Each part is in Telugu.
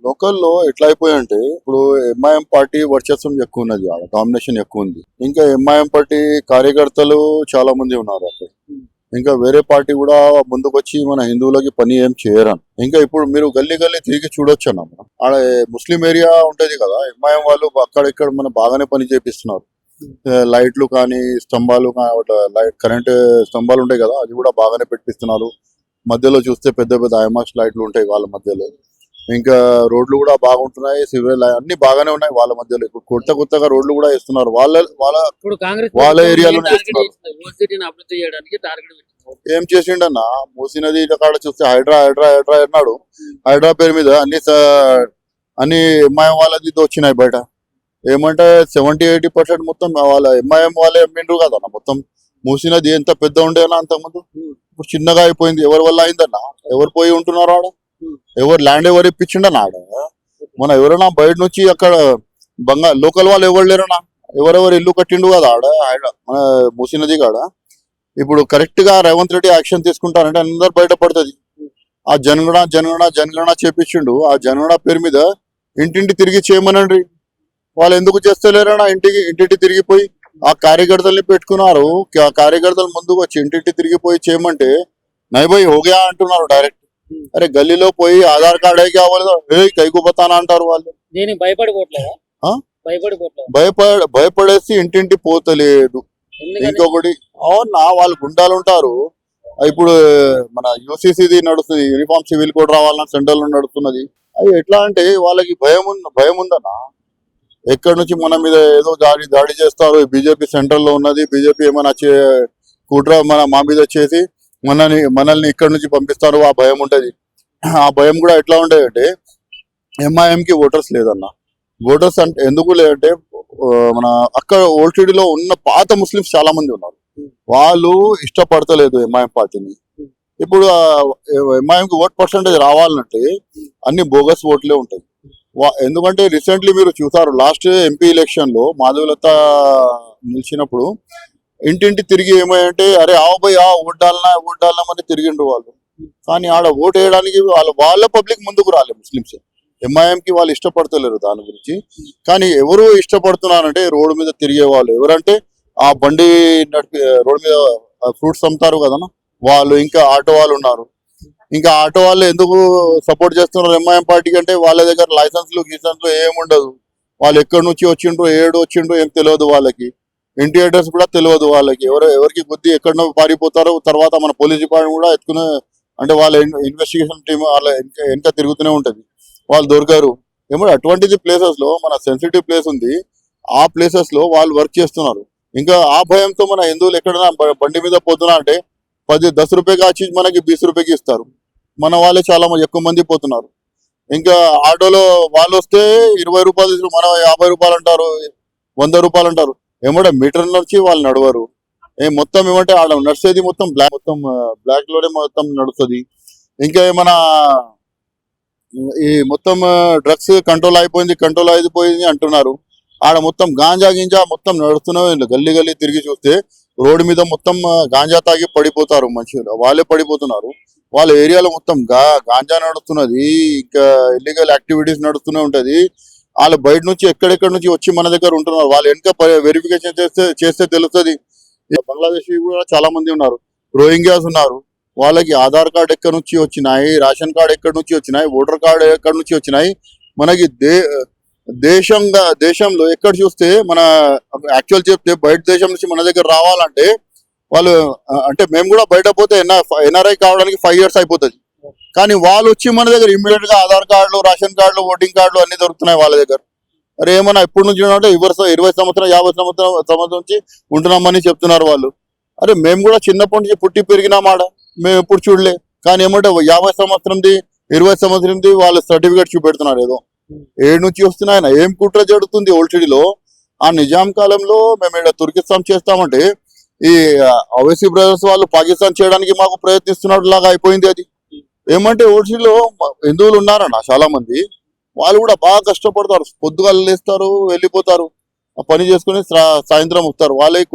లోకల్లో ఎట్లా అయిపోయాయంటే ఇప్పుడు ఎంఐఎం పార్టీ వర్చస్వం ఎక్కువ ఉన్నది, డామినేషన్ ఎక్కువ ఉంది. ఇంకా ఎంఐఎం పార్టీ కార్యకర్తలు చాలా మంది ఉన్నారు అక్కడ. ఇంకా వేరే పార్టీ కూడా ముందుకు వచ్చి మన హిందువులకి పని ఏం చేయరని. ఇంకా ఇప్పుడు మీరు గల్లీ గల్లీ తిరిగి చూడొచ్చు అన్న, ఆడ ముస్లిం ఏరియా ఉంటది కదా, ఎంఐఎం వాళ్ళు అక్కడ ఇక్కడ మన బాగానే పని చేపిస్తున్నారు. లైట్లు కానీ స్తంభాలు లైట్ కరెంట్ స్తంభాలు ఉంటాయి కదా, అది కూడా బాగానే పెట్టిస్తున్నారు. మధ్యలో చూస్తే పెద్ద పెద్ద ఐమాక్స్ లైట్లు ఉంటాయి వాళ్ళ మధ్యలో. ఇంకా రోడ్లు కూడా బాగుంటున్నాయి, సివిల్ అన్ని బాగానే ఉన్నాయి వాళ్ళ మధ్యలో. ఇప్పుడు కొత్తగా రోడ్లు కూడా వేస్తున్నారు వాళ్ళ వాళ్ళ ఇప్పుడు కాంగ్రెస్ వాళ్ళ ప్రభుత్వం ఏరియాలో ఏం టార్గెట్ చేసింది? ఓల్డ్ సిటీని అభివృద్ధి చేయడానికి టార్గెట్ పెట్టింది. ఏం చేసిండన్న, మూసీ నది కాడ చూస్తే హైడ్రా హైడ్రా హైడ్రా అన్నాడు. హైడ్రా పేరు మీద అన్ని ఎంఐఎం వాళ్ళది వచ్చినాయి బయట. ఏమంటే 70-80% మొత్తం వాళ్ళ ఎంఐఎం వాళ్ళే అమ్మిండ్రు కదన్న. మొత్తం మూసీ నది ఎంత పెద్ద ఉండేనా అంతకుముందు, ఇప్పుడు చిన్నగా అయిపోయింది. ఎవరి వల్ల అయిందన్న? ఎవరు పోయి ఉంటున్నారు ఆడ? ఎవరు ల్యాండ్ ఎవరు ఇప్పించిండన్న ఆడ? మన ఎవరైనా బయట నుంచి అక్కడ లోకల్ వాళ్ళు ఎవరు లేరన్నా? ఎవరెవరు ఇల్లు కట్టిండు కదా ఆడ మన మూసీ నది కాడ. ఇప్పుడు కరెక్ట్ గా రేవంత్ రెడ్డి యాక్షన్ తీసుకుంటారంటే అందరు బయటపడుతుంది. ఆ జనగణన చేపించిండు. ఆ జనగణన పేరు మీద ఇంటింటి తిరిగి చేయమనండి. వాళ్ళు ఎందుకు చేస్తలేరన్నా? ఇంటింటి తిరిగిపోయి ఆ కార్యకర్తల్ని పెట్టుకున్నారు. ఆ కార్యకర్తలు ముందుకు వచ్చి ఇంటింటి తిరిగిపోయి చేయమంటే నైబాయి హోగా అంటున్నారు డైరెక్ట్. అరే గల్లీలో పోయి ఆధార్ కార్డ్ ఏ కావాలి, కైకుపోతానా అంటారు వాళ్ళు. దీనికి భయపడిపోవట్లేదా? భయపడేసి ఇంటింటి పోతలేదు. ఇంకొకటి అవునా, వాళ్ళు గుండాలు ఉంటారు. ఇప్పుడు మన యూసీసీది నడుస్తుంది, యూనిఫామ్ సివిల్ కోడ్ రావాలన్న సెంటర్ లో నడుస్తున్నది. అది ఎట్లా అంటే వాళ్ళకి భయం ఉందన్న. ఎక్కడి నుంచి మన మీద ఏదో దాడి చేస్తారు. బీజేపీ సెంటర్ లో ఉన్నది, బీజేపీ ఏమైనా కుట్ర మా మీద చేసి మనల్ని ఇక్కడి నుంచి పంపిస్తారు. ఆ భయం ఉంటది. ఆ భయం కూడా ఎట్లా ఉండేది అంటే ఎంఐఎం కి ఓటర్స్ లేదన్న. ఓటర్స్ అంటే ఎందుకు లేదంటే మన అక్కడ ఓల్డ్ సిటీలో ఉన్న పాత ముస్లిమ్స్ చాలా మంది ఉన్నారు. వాళ్ళు ఇష్టపడతలేదు ఎంఐఎం పార్టీని. ఇప్పుడు ఎంఐఎం కి ఓట్ పర్సెంటేజ్ రావాలంటే అన్ని బోగస్ ఓట్లే ఉంటాయి. ఎందుకంటే రీసెంట్లీ మీరు చూసారు, లాస్ట్ ఎంపీ ఎలక్షన్ లో మాధవలత నిలిచినప్పుడు ఇంటింటి తిరిగి ఏమంటే అరే భయ్ ఓట్ డాలనా అని తిరిగిండ్రు వాళ్ళు. కానీ ఆడ ఓట్ వేయడానికి వాళ్ళ పబ్లిక్ ముందుకు రాలే ముస్లింస్. ఎంఐఎం కి వాళ్ళు ఇష్టపడతలేరు దాని గురించి. కానీ ఎవరు ఇష్టపడుతున్నారంటే రోడ్డు మీద తిరిగే వాళ్ళు. ఎవరంటే ఆ బండి రోడ్డు మీద ఫ్రూట్స్ అమ్ముతారు కదన్నా వాళ్ళు, ఇంకా ఆటో వాళ్ళు ఉన్నారు. ఇంకా ఆటో వాళ్ళు ఎందుకు సపోర్ట్ చేస్తున్నారు ఎంఐఎం పార్టీకి అంటే వాళ్ళ దగ్గర లైసెన్స్లు ఏముండదు. వాళ్ళు ఎక్కడి నుంచి వచ్చిండ్రు, వచ్చిండ్రు ఏం తెలియదు వాళ్ళకి. ఇంటి అడ్రస్ కూడా తెలియదు వాళ్ళకి. ఎవరికి బుద్ధి ఎక్కడనో పారిపోతారో తర్వాత మన పోలీస్ డిపార్ట్మెంట్ కూడా ఎత్తుకునే అంటే వాళ్ళ ఇన్వెస్టిగేషన్ టీమ్ వాళ్ళ వెనక తిరుగుతూనే ఉంటది. వాళ్ళు దొరకరు. ఏమో అటువంటిది ప్లేసెస్ లో మన సెన్సిటివ్ ప్లేస్ ఉంది, ఆ ప్లేసెస్ లో వాళ్ళు వర్క్ చేస్తున్నారు. ఇంకా ఆ భయంతో మన హిందువులు ఎక్కడైనా బండి మీద పోతున్నా అంటే 10 రూపాయకి ఆ చీజ్ మనకి 20 రూపాయకి ఇస్తారు. మన వాళ్ళే చాలా ఎక్కువ మంది పోతున్నారు. ఇంకా ఆటోలో వాళ్ళు వస్తే 20 రూపాయలు తీసుకుని మన 50 రూపాయలు అంటారు, 100 రూపాయలు అంటారు. ఏమంటే మీటర్ నుంచి వాళ్ళు నడవరు. మొత్తం ఏమంటే ఆడ నడిచేది మొత్తం బ్లాక్ లోనే మొత్తం నడుస్తుంది. ఇంకా ఏమన్నా ఈ మొత్తం డ్రగ్స్ కంట్రోల్ అయిపోయింది అంటున్నారు. ఆడ మొత్తం గింజా మొత్తం నడుస్తున్నాయి. గల్లీ గల్లీ తిరిగి చూస్తే రోడ్డు మీద మొత్తం గాంజా తాగి పడిపోతారు మనుషులు, వాళ్ళే పడిపోతున్నారు. వాళ్ళ ఏరియాలో మొత్తం గాంజా నడుస్తున్నది, ఇంకా ఇల్లీగల్ యాక్టివిటీస్ నడుస్తూనే ఉంటది. వాళ్ళు బయట నుంచి ఎక్కడెక్కడ నుంచి వచ్చి మన దగ్గర ఉంటున్నారు. వాళ్ళు వెనక వెరిఫికేషన్ చేస్తే తెలుస్తుంది. బంగ్లాదేశ్ కూడా చాలా మంది ఉన్నారు, రోహింగ్యాస్ ఉన్నారు. వాళ్ళకి ఆధార్ కార్డు ఎక్కడి నుంచి వచ్చినాయి, రేషన్ కార్డు ఎక్కడి నుంచి వచ్చినాయి, ఓటర్ కార్డు ఎక్కడి నుంచి వచ్చినాయి. మనకి దేశంలో ఎక్కడ చూస్తే మన యాక్చువల్ చెప్తే బయట దేశం నుంచి మన దగ్గర రావాలంటే వాళ్ళు అంటే మేము కూడా బయట పోతే ఎన్ఆర్ఐ కావడానికి 5 years అయిపోతుంది. కానీ వాళ్ళు వచ్చి మన దగ్గర ఇమ్మీడియట్ గా ఆధార్ కార్డులు, రేషన్ కార్డులు, ఓటింగ్ కార్డులు అన్ని దొరుకుతున్నాయి వాళ్ళ దగ్గర. అరే ఏమన్నా ఎప్పటి నుంచి అంటే 20 సంవత్సరం 50 సంవత్సరం నుంచి ఉంటున్నామని చెప్తున్నారు వాళ్ళు. అరే మేము కూడా చిన్నప్పటి నుంచి పుట్టి పెరిగినామాడ, మేము ఎప్పుడు చూడలే. కానీ ఏమంటే 50 సంవత్సరంది 20 సంవత్సరంది వాళ్ళు సర్టిఫికేట్ చూపెడుతున్నారు. ఏదో ఏడు నుంచి వస్తున్నాయన ఏం కుట్ర జరుగుతుంది ఓల్డ్ సిటీలో. ఆ నిజాం కాలంలో మేము ఇక్కడ తుర్కిస్తాన్ చేస్తామంటే ఈ అవైసీ బ్రదర్స్ వాళ్ళు పాకిస్తాన్ చేయడానికి మాకు ప్రయత్నిస్తున్నట్టు లాగా అయిపోయింది అది. ఏమంటే ఓల్డ్ సిటీలో హిందువులు ఉన్నారన్న చాలా మంది, వాళ్ళు కూడా బాగా కష్టపడతారు. పొద్దుగాలు లేస్తారు, వెళ్ళిపోతారు, పని చేసుకుని సాయంత్రం వస్తారు. వాళ్ళకి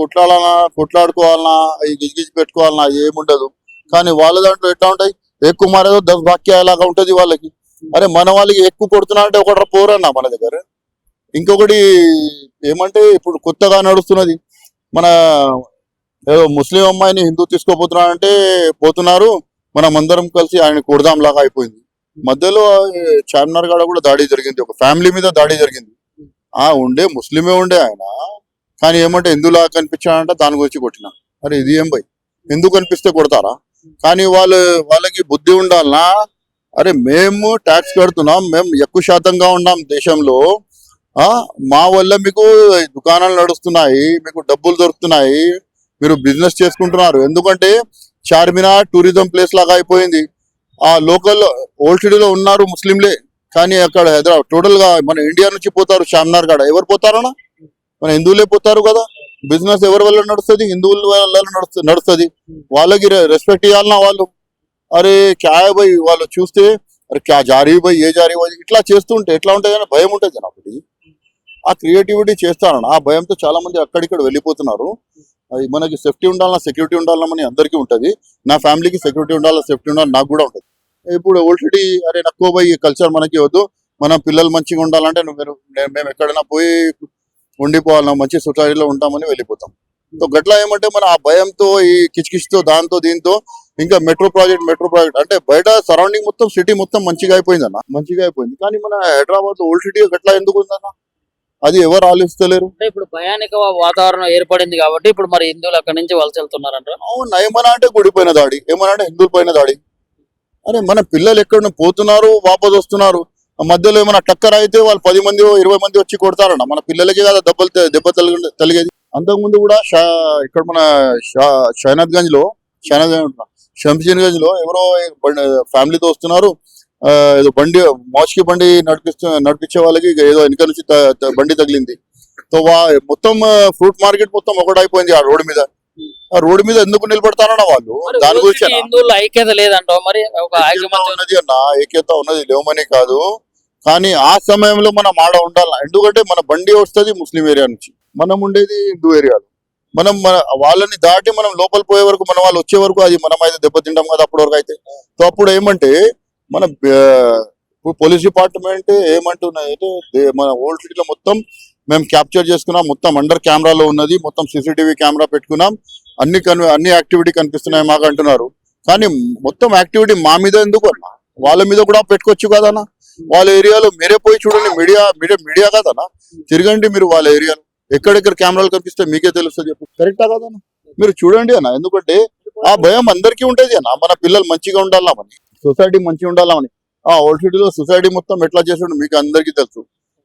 కొట్లాడుకోవాలన్నా గిజిగిజి పెట్టుకోవాలన్నా ఏముండదు. కానీ వాళ్ళ దాంట్లో ఎట్లా ఉంటాయి, ఎక్కువ మారేదో 10 వాక్యాలాగా ఉంటది వాళ్ళకి. అరే మన వాళ్ళకి ఎక్కువ కొడుతున్నా అంటే ఒకటి పోరన్నా మన దగ్గర. ఇంకొకటి ఏమంటే ఇప్పుడు కొత్తగా నడుస్తున్నది, మన ఏదో ముస్లిం అమ్మాయిని హిందూ తీసుకోపోతున్నా అంటే పోతున్నారు, మనం అందరం కలిసి ఆయన కొడదాం లాగా అయిపోయింది. మధ్యలో చార్మినార్ కాడ కూడా దాడి జరిగింది, ఒక ఫ్యామిలీ మీద దాడి జరిగింది. ఉండే ముస్లిమే ఉండే ఆయన, కానీ ఏమంటే హిందువులా కనిపించాడంట, దాని గురించి కొట్టిన. అరే ఇది ఏం భయ్, ఎందుకు కనిపిస్తే కొడతారా? కానీ వాళ్ళకి బుద్ధి ఉండాలనా? అరే మేము ట్యాక్స్ కడుతున్నాం, మేము ఎక్కువ శాతంగా ఉన్నాం దేశంలో. మా వల్ల మీకు దుకాణాలు నడుస్తున్నాయి, మీకు డబ్బులు దొరుకుతున్నాయి, మీరు బిజినెస్ చేసుకుంటున్నారు. ఎందుకంటే చార్మినార్ టూరిజం ప్లేస్ లాగా అయిపోయింది. ఆ లోకల్ ఓల్డ్ సిటీలో ఉన్నారు ముస్లింలే, కానీ అక్కడ హైదరాబాద్ టోటల్ గా మన ఇండియా నుంచి పోతారు చార్మినార్ కాడ. ఎవరు పోతారన్నా? మన హిందువులే పోతారు కదా. బిజినెస్ ఎవరి వల్ల నడుస్తుంది? హిందువుల వల్ల నడుస్తుంది. వాళ్ళకి రెస్పెక్ట్ ఇవ్వాలన్నా వాళ్ళు. అరే క్యా భయ్, వాళ్ళు చూస్తే అరే క్యా జారీ భయ్, ఏ జారీ భయ్, ఇట్లా చేస్తుంటే ఎట్లా ఉంటుంది అని భయం ఉంటుంది జనానికి. ఆ క్రియేటివిటీ చేస్తారన్న, ఆ భయంతో చాలా మంది అక్కడిక్కడ వెళ్ళిపోతున్నారు. అది మనకి సేఫ్టీ ఉండాలన్నా, సెక్యూరిటీ ఉండాలని అందరికీ ఉంటుంది. నా ఫ్యామిలీకి సెక్యూరిటీ ఉండాలి, సేఫ్టీ ఉండాలి, నాకు కూడా ఉంటుంది. ఇప్పుడు ఓల్డ్ సిటీ అరే నక్కువ పోయి కల్చర్ మనకి వద్దు, మన పిల్లలు మంచిగా ఉండాలంటే మేము ఎక్కడైనా పోయి ఉండిపోవాలన్నా, మంచి సొసైటీలో ఉంటామని వెళ్ళిపోతాం. సో గట్లా ఏమంటే మన ఆ భయంతో, ఈ కిచ్కిచ్తో, దాంతో దీంతో, ఇంకా మెట్రో ప్రాజెక్ట్ అంటే బయట సరౌండింగ్ మొత్తం సిటీ మొత్తం మంచిగా అయిపోయింది అన్న, మంచిగా అయిపోయింది. కానీ మన హైదరాబాద్ లో ఓల్డ్ సిటీ గట్లా ఎందుకు ఉందన్న, అది ఎవరు ఆలోచిస్తలేరు. అంటే ఇప్పుడు భయానిక వాతావరణం ఏర్పడింది కాబట్టి ఇప్పుడు మరి హిందువులు అక్కడి నుంచి వలస వెళ్తున్నారంట. అవునా, ఏమన్నా అంటే గుడిపోయిన దాడి, ఏమన్నా అంటే హిందువుల పైన దాడి. అరే మన పిల్లలు ఎక్కడ పోతున్నారు, వాపస్ వస్తున్నారు, మధ్యలో ఏమైనా టక్కర్ అయితే వాళ్ళు 10 మంది 20 మంది వచ్చి కొడతారన్న. మన పిల్లలకి కదా దెబ్బ తలిగేది. అంతకుముందు కూడా ఇక్కడ మన షైనాథ్ గంజ్ శంషీన్ గంజ్ లో ఎవరో ఫ్యామిలీతో వస్తున్నారు, ఏదో మోస్కి బండి నడిపించే వాళ్ళకి ఏదో వెనక నుంచి బండి తగిలింది. సో మొత్తం ఫ్రూట్ మార్కెట్ మొత్తం ఒకటైపోయింది ఆ రోడ్డు మీద. ఆ రోడ్డు మీద ఎందుకు నిలబడతారన్న వాళ్ళు? దాని గురించి హిందువుల ఐక్యత లేదంటావు మరి? ఒక ఉన్నది అన్న, ఐక్యత ఉన్నది, లేవమని కాదు. కానీ ఆ సమయంలో మనం ఆడ ఉండాలి. ఎందుకంటే మన బండి వస్తుంది ముస్లిం ఏరియా నుంచి, మనం ఉండేది హిందూ ఏరియాలో. మనం వాళ్ళని దాటి మనం లోపల పోయే వరకు, మన వాళ్ళు వచ్చే వరకు అది మనం అయితే దెబ్బతింటాం కదా అప్పటి వరకు అయితే. సో అప్పుడు ఏమంటే మన పోలీస్ డిపార్ట్మెంట్ ఏమంటున్నాయి అంటే, మన ఓల్డ్ సిటీలో మొత్తం మేము క్యాప్చర్ చేసుకున్నాం, మొత్తం అండర్ కెమెరాలో ఉన్నది, మొత్తం సీసీటీవీ కెమెరా పెట్టుకున్నాం, అన్ని యాక్టివిటీ కనిపిస్తున్నాయి మాకు అంటున్నారు. కానీ మొత్తం యాక్టివిటీ మా మీద ఎందుకు అన్న? వాళ్ళ మీద కూడా పెట్టుకోవచ్చు కదన్నా. వాళ్ళ ఏరియాలో మీరే పోయి చూడండి, మీడియా కదన్నా, తిరగండి మీరు వాళ్ళ ఏరియాలో, ఎక్కడెక్కడ కెమెరాలు కనిపిస్తే మీకే తెలుస్తుంది. చెప్పు, కరెక్టా కదన్నా? మీరు చూడండి అన్న. ఎందుకంటే ఆ భయం అందరికీ ఉంటుంది అన్న, మన పిల్లలు మంచిగా ఉండాలని, సొసైటీ మంచిగా ఉండాలని. ఆ ఓల్డ్ సిటీలో సొసైటీ మొత్తం ఎట్లా చేసి మీకు అందరికీ తెలుసు.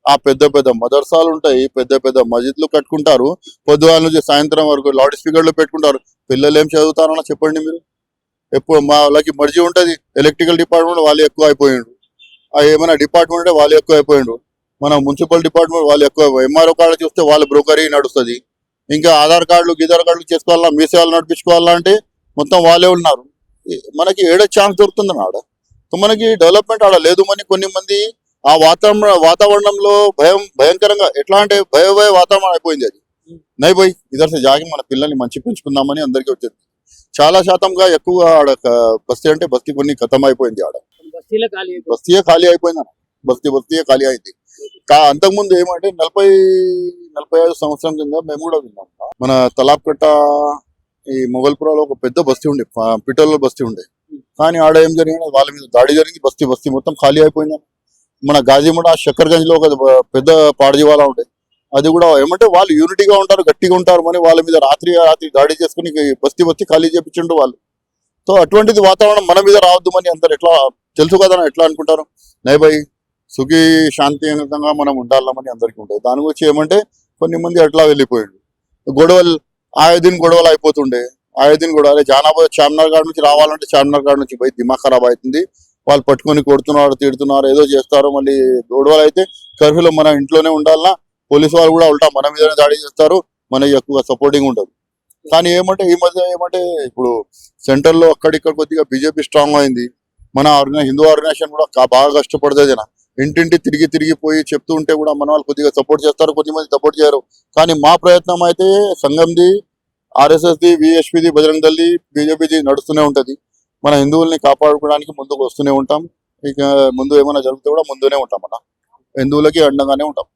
ఆ పెద్ద పెద్ద మదర్సాలు ఉంటాయి, పెద్ద పెద్ద మస్జిద్లు కట్టుకుంటారు, పొద్దుగాల నుంచి సాయంత్రం వరకు లౌడ్ స్పీకర్లు పెట్టుకుంటారు. పిల్లలు ఏం చదువుతారన్నా చెప్పండి మీరు? ఎప్పుడు మా వాళ్ళకి మర్జీ ఉంటుంది, ఎలక్ట్రికల్ డిపార్ట్మెంట్ వాళ్ళు ఎక్కువ అయిపోయిండు, ఏమైనా డిపార్ట్మెంట్ అంటే వాళ్ళు ఎక్కువ అయిపోయిండు, మన మున్సిపల్ డిపార్ట్మెంట్ వాళ్ళు ఎక్కువ. ఎంఆర్ఓ కార్డు చూస్తే వాళ్ళ బ్రోకరీ నడుస్తుంది. ఇంకా ఆధార్ కార్డులు చేసుకోవాలన్నా, మీ సేవలు నడిపించుకోవాలా అంటే మొత్తం వాళ్ళే ఉన్నారు. మనకి ఏడే ఛాన్స్ దొరుకుతుంది ఆడ. సో మనకి డెవలప్మెంట్ ఆడ లేదు. కొన్ని మంది ఆ వాతావరణంలో భయంకరంగా ఎట్లా అంటే భయ వాతావరణం అయిపోయింది. అది నైపోయి ఇదర్సే జాగి మన పిల్లల్ని మంచి పెంచుకుందామని అందరికీ వచ్చేది. చాలా శాతంగా ఎక్కువ ఆడ బస్తీ అంటే బస్తీ కొన్ని ఖతం అయిపోయింది. ఆడ బస్తీయే ఖాళీ అయిపోయింది అన్న, బస్తీయే ఖాళీ అయింది. అంతకుముందు ఏమంటే 40-45 సంవత్సరం కింద మేము కూడా విన్నాం, మన తలాబ్కట్ట ఈ మొగల్పురాలో ఒక పెద్ద బస్తీ ఉండే, పిటల్లో బస్తీ ఉండే. కానీ ఆడ ఏం జరిగింది, వాళ్ళ మీద దాడి జరిగింది, బస్తీ మొత్తం ఖాళీ అయిపోయింది. మన గాజీముడ షక్కర్గంజ్ లో ఒక పెద్ద పాడజీవాలా ఉండే, అది కూడా ఏమంటే వాళ్ళు యూనిటీగా ఉంటారు, గట్టిగా ఉంటారు, మరి వాళ్ళ మీద రాత్రి దాడి చేసుకుని బస్తీ ఖాళీ చేపించిండు వాళ్ళు. సో అటువంటిది వాతావరణం మన మీద రావద్దు అని అందరు ఎట్లా తెలుసు కదా, ఎట్లా అనుకుంటారు? నైబాయి సుఖీ శాంతియుతంగా మనం ఉండాలని అందరికీ ఉంటుంది. దాని గురించి ఏమంటే కొన్ని మంది అట్లా వెళ్ళిపోయిండు. గొడవలు గొడవలు అయిపోతుండే, గొడవలు. జానాబాద్ చార్మినార్ గార్డ్ నుంచి రావాలంటే చార్మినార్ గార్డ్ నుంచి పోయి దిమాగ్ ఖరాబ్ అవుతుంది. వాళ్ళు పట్టుకొని కొడుతున్నారు, తిడుతున్నారు, ఏదో చేస్తారు. మళ్ళీ గొడవలు అయితే కర్ఫ్యూలో మన ఇంట్లోనే ఉండాలన్నా పోలీసు వాళ్ళు కూడా ఉల్టా మన మీదనే దాడి చేస్తారు, మనకి ఎక్కువ సపోర్టింగ్ ఉంటుంది. కానీ ఏమంటే ఈ మధ్య ఏమంటే ఇప్పుడు సెంటర్ లో అక్కడిక్కడ కొద్దిగా బీజేపీ స్ట్రాంగ్ అయింది. మన హిందూ ఆర్గనైజేషన్ కూడా బాగా కష్టపడుతుంది. ఇంటింటి తిరిగి పోయి చెప్తూ ఉంటే కూడా మన వాళ్ళు కొద్దిగా సపోర్ట్ చేస్తారు, కొద్దిమంది సపోర్ట్ చేయరు. కానీ మా ప్రయత్నం అయితే సంఘంది, ఆర్ఎస్ఎస్ది, విఎస్పీది, బజరంగ్ దళ్ది, బీజేపీది నడుస్తూనే ఉంటది. మన హిందువుల్ని కాపాడుకోవడానికి ముందుకు వస్తూనే ఉంటాం. ఇక ముందు ఏమైనా జరిగితే కూడా ముందునే ఉంటాం అన్న, హిందువులకి అండగానే ఉంటాం.